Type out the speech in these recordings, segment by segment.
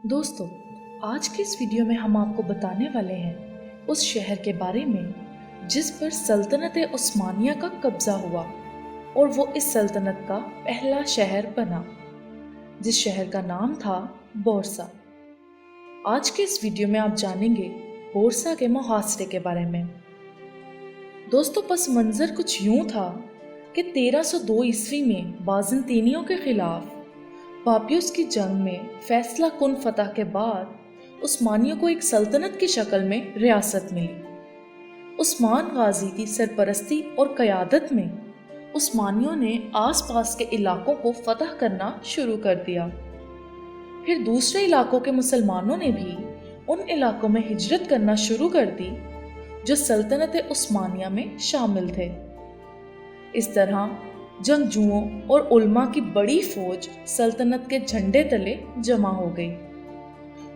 दोस्तों, आज के इस वीडियो में हम आपको बताने वाले हैं उस शहर के बारे में जिस पर सल्तनत उस्मानिया का कब्जा हुआ और वो इस सल्तनत का पहला शहर बना, जिस शहर का नाम था बोरसा। आज के इस वीडियो में आप जानेंगे बोरसा के मुहासरे के बारे में। दोस्तों, पस मंजर कुछ यूं था कि 1302 ईस्वी में बाज़ंतीनियों के खिलाफ पापियुस की जंग में फैसला कुन फतह के बाद उस्मानियों को एक सल्तनत की शक्ल में रियासत मिली। उस्मान गाजी की सरपरस्ती और क़यादत में उस्मानियों ने आसपास के इलाकों को फतह करना शुरू कर दिया। फिर दूसरे इलाकों के मुसलमानों ने भी उन इलाकों में हिजरत करना शुरू कर दी जो सल्तनत उस्मानिया में शामिल थे। इस तरह जंगजुओं और उल्मा की बड़ी फौज सल्तनत के झंडे तले जमा हो गई।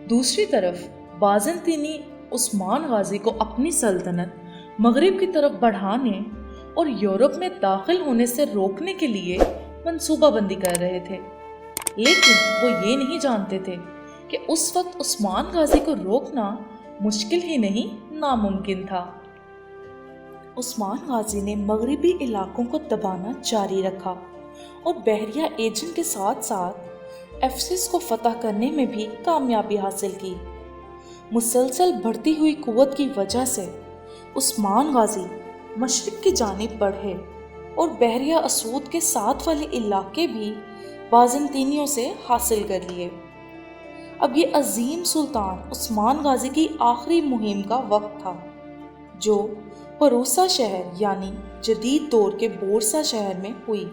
दूसरी तरफ बाज़ंतीनी उस्मान गाजी को अपनी सल्तनत मगरिब की तरफ बढ़ाने और यूरोप में दाखिल होने से रोकने के लिए मंसूबाबंदी कर रहे थे, लेकिन वो ये नहीं जानते थे कि उस वक्त उस्मान गाजी को रोकना मुश्किल ही नहीं नामुमकिन था। उस्मान गाजी ने मगरिबी इलाकों को दबाना जारी रखा और बहरिया एजेंट के साथ साथ एफिसस को फतह करने में भी कामयाबी हासिल की। मुसलसल बढ़ती हुई कुव्वत की वजह से उस्मान गाजी मशरिक की जानिब बढ़े और बहरिया असूद के साथ वाले इलाके भी बाज़ंतीनियों से हासिल कर लिए। अब ये अजीम सुल्तान उस्मान गाजी की आखिरी मुहिम का वक्त था, जो परोसा शहर यानी जदीद दौर के बोरसा शहर में हुई,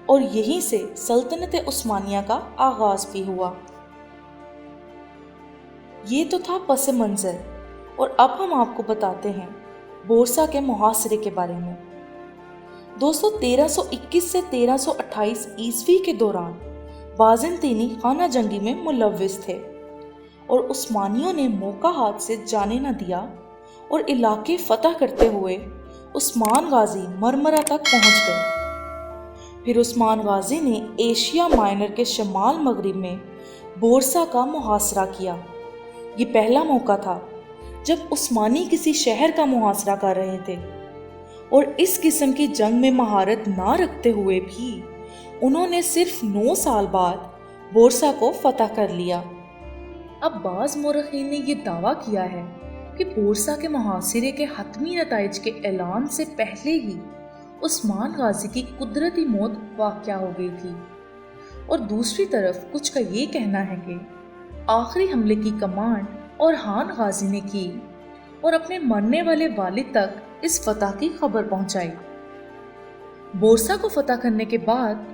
और यहीं से सल्तनत उस्मानिया का आगाज भी हुआ। ये तो था पस मंजर, और अब हम आपको बताते हैं बोरसा के मुहासरे के बारे में। दोस्तों, 1321 से 1328 ईस्वी के दौरान बाज़ंतीनी खाना जंगी में मुलव्विस थे और उस्मानियों ने मौका हाथ से जाने न दिया और इलाके फतह करते हुए उस्मान गाजी मरमरा तक पहुंच गए। फिर उस्मान गाजी ने एशिया माइनर के शमाल मगरिब में बोरसा का मुहासरा किया। ये पहला मौका था जब उस्मानी किसी शहर का मुहासरा कर रहे थे, और इस किस्म की जंग में महारत ना रखते हुए भी उन्होंने सिर्फ 9 साल बाद बोरसा को फतह कर लिया। अब बाज़ मौरखीन ने यह दावा किया है कि बोरसा के मुहासिरे के हतमी नताइज के ऐलान से पहले ही उस्मान गाजी की कुदरती मौत वाक़या हो गई थी, और दूसरी तरफ कुछ का ये कहना है कि आखिरी हमले की कमांड ओरहान गाजी ने की और अपने मरने वाले वालिद तक इस फतह की खबर पहुंचाई। बोरसा को फतह करने के बाद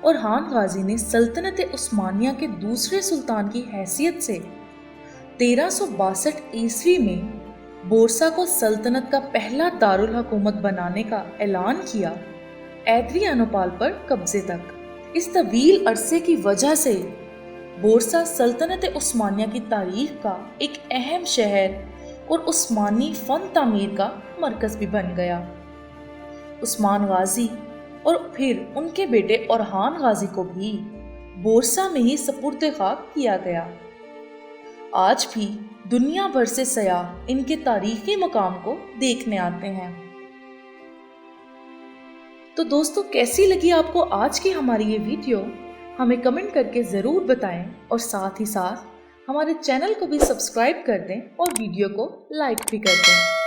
ओरहान गाजी ने सल्तनत उस्मानिया के दूसरे सुल्तान की हैसियत से 1362 ईस्वी में बोरसा को सल्तनत का पहला दारुल हुकूमत बनाने का ऐलान किया, एड्रियानोपाल पर कब्जे तक। इस तवील अरसे की वजह से बोरसा सल्तनत उस्मानिया की तारीख का एक अहम शहर और उस्मानी फन तामीर का मरकज भी बन गया। उस्मान गाजी और फिर उनके बेटे ओरहान गाजी को भी बोरसा में ही सपुर्द खाक किया गया। आज भी दुनिया भर से सयाह इनके तारीखी मकाम को देखने आते हैं। तो दोस्तों, कैसी लगी आपको आज की हमारी ये वीडियो? हमें कमेंट करके ज़रूर बताएं, और साथ ही साथ हमारे चैनल को भी सब्सक्राइब कर दें और वीडियो को लाइक भी कर दें।